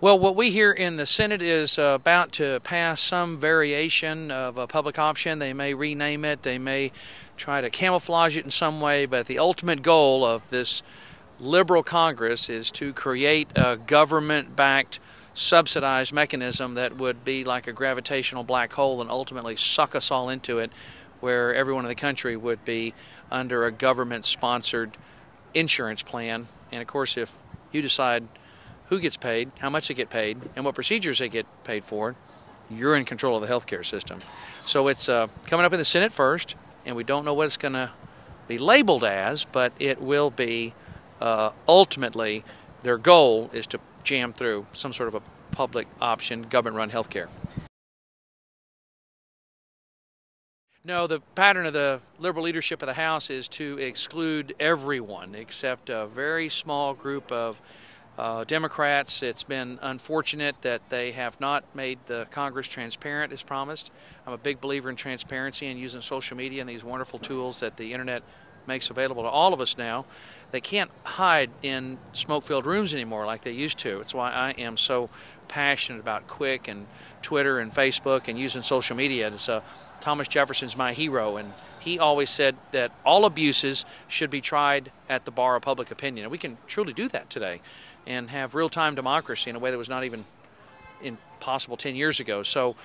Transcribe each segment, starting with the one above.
Well, what we hear in the Senate is about to pass some variation of a public option. They may rename it, they may try to camouflage it in some way, but the ultimate goal of this liberal Congress is to create a government-backed subsidized mechanism that would be like a gravitational black hole and ultimately suck us all into it, where everyone in the country would be under a government-sponsored insurance plan. And of course, if you decide who gets paid, how much they get paid, and what procedures they get paid for, you're in control of the healthcare system. So it's coming up in the Senate first, and we don't know what it's going to be labeled as, but it will be ultimately their goal is to jam through some sort of a public option, government-run healthcare. No, the pattern of the liberal leadership of the House is to exclude everyone except a very small group of Democrats. It's been unfortunate that they have not made the Congress transparent as promised. I'm a big believer in transparency and using social media and these wonderful tools that the internet makes available to all of us now. They can't hide in smoke-filled rooms anymore like they used to. It's why I am so passionate about Quick and Twitter and Facebook and using social media. It's Thomas Jefferson's my hero, and he always said that all abuses should be tried at the bar of public opinion. And we can truly do that today and have real-time democracy in a way that was not even possible 10 years ago. So,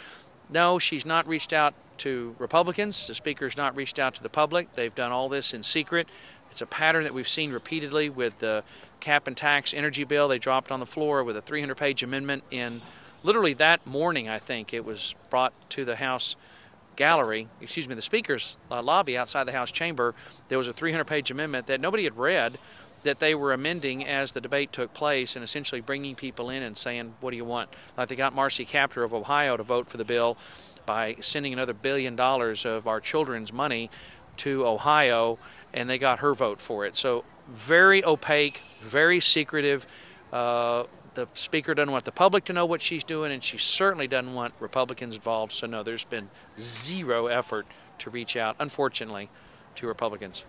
no, she's not reached out to Republicans. The Speaker's not reached out to the public. They've done all this in secret. It's a pattern that we've seen repeatedly with the cap and tax energy bill they dropped on the floor with a 300-page amendment in literally that morning, I think. It was brought to the House gallery, the Speaker's lobby outside the House chamber. There was a 300-page amendment that nobody had read, that they were amending as the debate took place and essentially bringing people in and saying, what do you want? Like they got Marcy Kaptur of Ohio to vote for the bill by sending another $1 billion of our children's money to Ohio, and they got her vote for it. So very opaque, very secretive. The Speaker doesn't want the public to know what she's doing, and she certainly doesn't want Republicans involved. So no, there's been zero effort to reach out, unfortunately, to Republicans.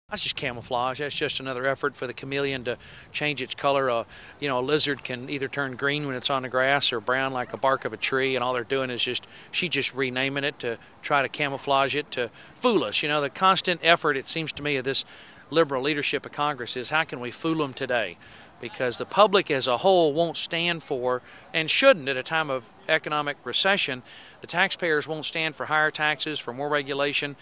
That's just camouflage. That's just another effort for the chameleon to change its color. A lizard can either turn green when it's on the grass or brown like a bark of a tree, and all they're doing is she's just renaming it to try to camouflage it, to fool us. You know, the constant effort, it seems to me, of this liberal leadership of Congress is how can we fool them today? Because the public as a whole won't stand for, and shouldn't at a time of economic recession, the taxpayers won't stand for higher taxes, for more regulation.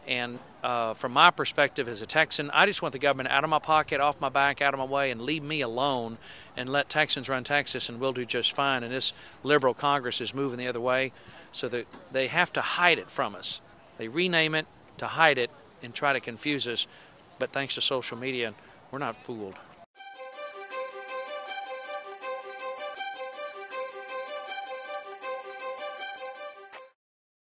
And from my perspective as a Texan, I just want the government out of my pocket, off my back, out of my way, and leave me alone and let Texans run Texas, and we'll do just fine. And this liberal Congress is moving the other way, so that they have to hide it from us. They rename it to hide it and try to confuse us, but thanks to social media, we're not fooled.